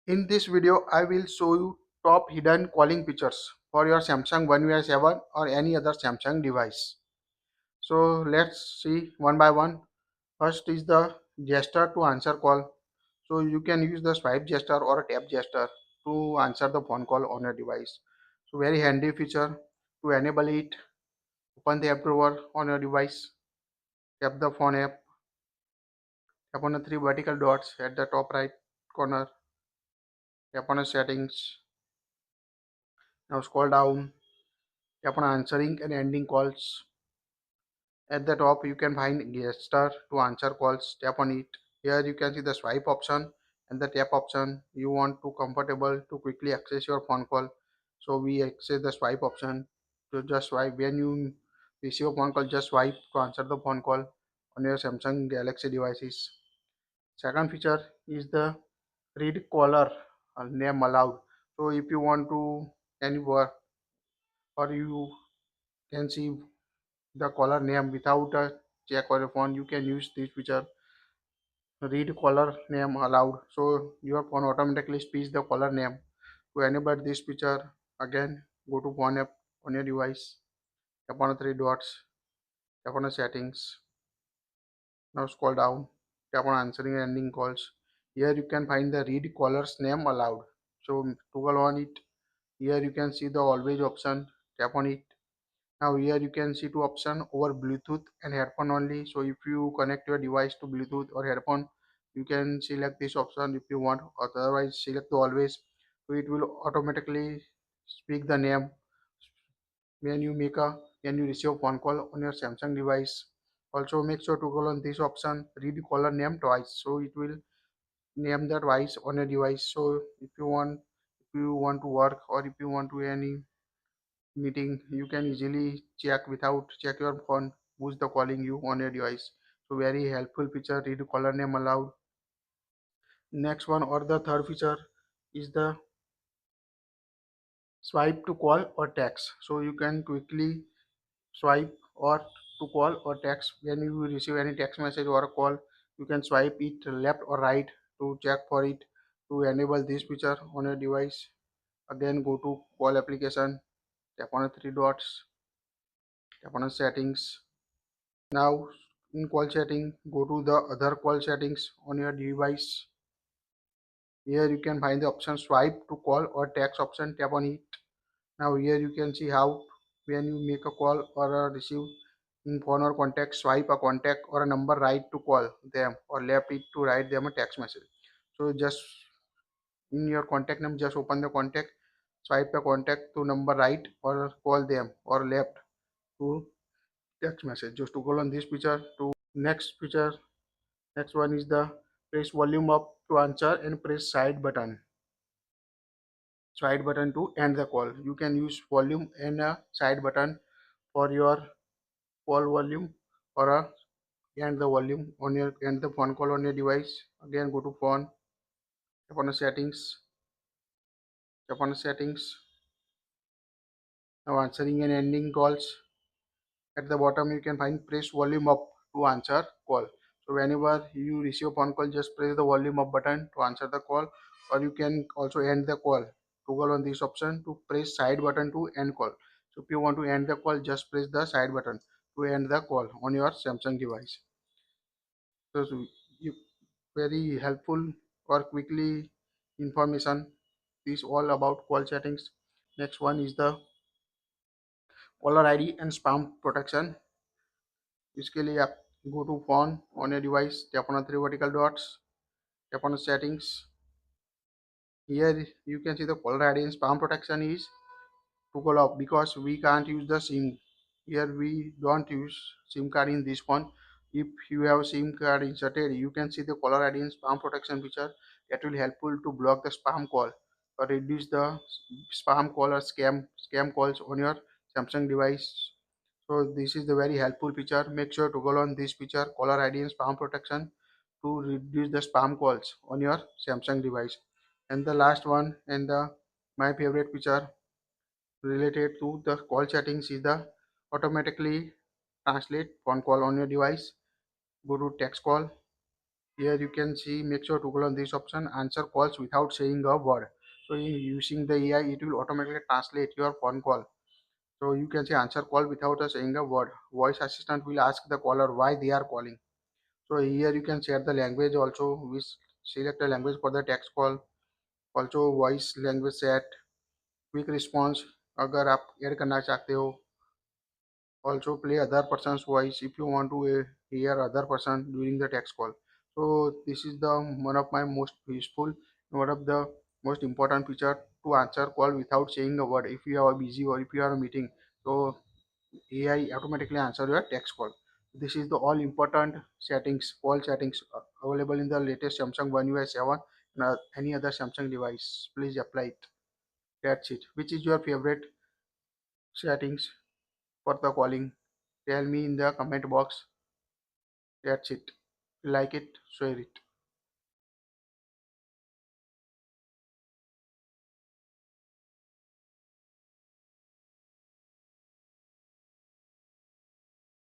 In this video, I will show you top hidden calling features for your Samsung One UI 7 or any other Samsung device. So let's see one by one. First is the gesture to answer call. So you can use the swipe gesture or a tap gesture to answer the phone call on your device. So very handy feature. To enable it, open the app drawer on your device, tap the phone app, tap on the three vertical dots at the top right corner, tap on the settings. Now scroll down, tap on answering and ending calls. At the top, you can find gesture to answer calls. Tap on it. Here you can see the swipe option and the tap option. You want to comfortable to quickly access your phone call. So we access the swipe option to just swipe. When you receive a phone call, just swipe to answer the phone call on your Samsung Galaxy devices. Second feature is the read caller name aloud. So if you want to any word or you can see the caller name without a check or a phone, you can use this feature, read caller name aloud, so your phone automatically speaks the caller name. To enable this feature, again go to phone app on your device, tap on the three dots, tap on the settings. Now scroll down, tap on answering and ending calls. Here you can find the read caller's name aloud, so toggle on it. Here you can see the always option, tap on it. Now here you can see two options over Bluetooth and headphone only. So if you connect your device to Bluetooth or headphone, you can select this option if you want. Otherwise, select the always. So it will automatically speak the name when you make a when you receive a phone call on your Samsung device. Also make sure to go on this option, read caller name twice. So it will name that twice on your device. So if you want to work or if you want to any meeting, you can easily check without check your phone who's the calling you on your device. So very helpful feature, read caller name aloud. Next one or the third feature is the swipe to call or text. So you can quickly swipe or to call or text. When you receive any text message or a call, you can swipe it left or right to check for it. To enable this feature on your device, again go to call application, tap on the three dots, tap on the settings. Now in call setting, go to the other call settings on your device. Here you can find the option swipe to call or text option, tap on it. Now here you can see how when you make a call or a receive in phone or contact, swipe a contact or a number right to call them or left it to write them a text message. So just in your contact name, just open the contact, swipe the contact to number right or call them or left to text message. Just to call on this feature. To next feature, next one is the press volume up to answer and press side button to end the call. You can use volume and a side button for your call volume or a end the volume on your end the phone call on your device. Again go to phone, tap on the settings, tap on the settings. Now answering and ending calls. At the bottom you can find press volume up to answer call. So whenever you receive a phone call, just press the volume up button to answer the call, or you can also end the call. Toggle on this option to press side button to end call. So if you want to end the call, just press the side button to end the call on your Samsung device. So you very helpful or quickly information. This all about call settings. Next one is the caller ID and spam protection. इसके लिए आप go to phone on your device, tap on the three vertical dots, tap on the settings. Here you can see the caller ID and spam protection is toggle off because we can't use the SIM. Here we don't use SIM card in this phone. If you have SIM card inserted, you can see the caller ID and spam protection feature. That will helpful to block the spam call or reduce the spam call or scam calls on your Samsung device. So this is the very helpful feature. Make sure to go on this feature, caller ID and spam protection, to reduce the spam calls on your Samsung device. And the last one and the my favorite feature related to the call settings is the automatically translate phone call on your device. Go to text call, Here you can see, make sure to click on this option, answer calls without saying a word. So in using the AI, it will automatically translate your phone call. So you can say answer call without saying a word. Voice assistant will ask the caller why they are calling. So here you can set the language also. We select a language for the text call. Also voice language set, quick response अगर आप add करना चाहते हो. Also play other person's voice if you want to hear other person during the text call. So this is the one of my most useful, one of the most important feature to answer call without saying a word. If you are busy or if you are a meeting, so AI automatically answer your text call. This is the all important settings, call settings available in the latest Samsung One UI 7 and any other Samsung device. Please apply it. That's it. Which is your favorite settings for the calling? Tell me in the comment box. That's it. Like it, share it.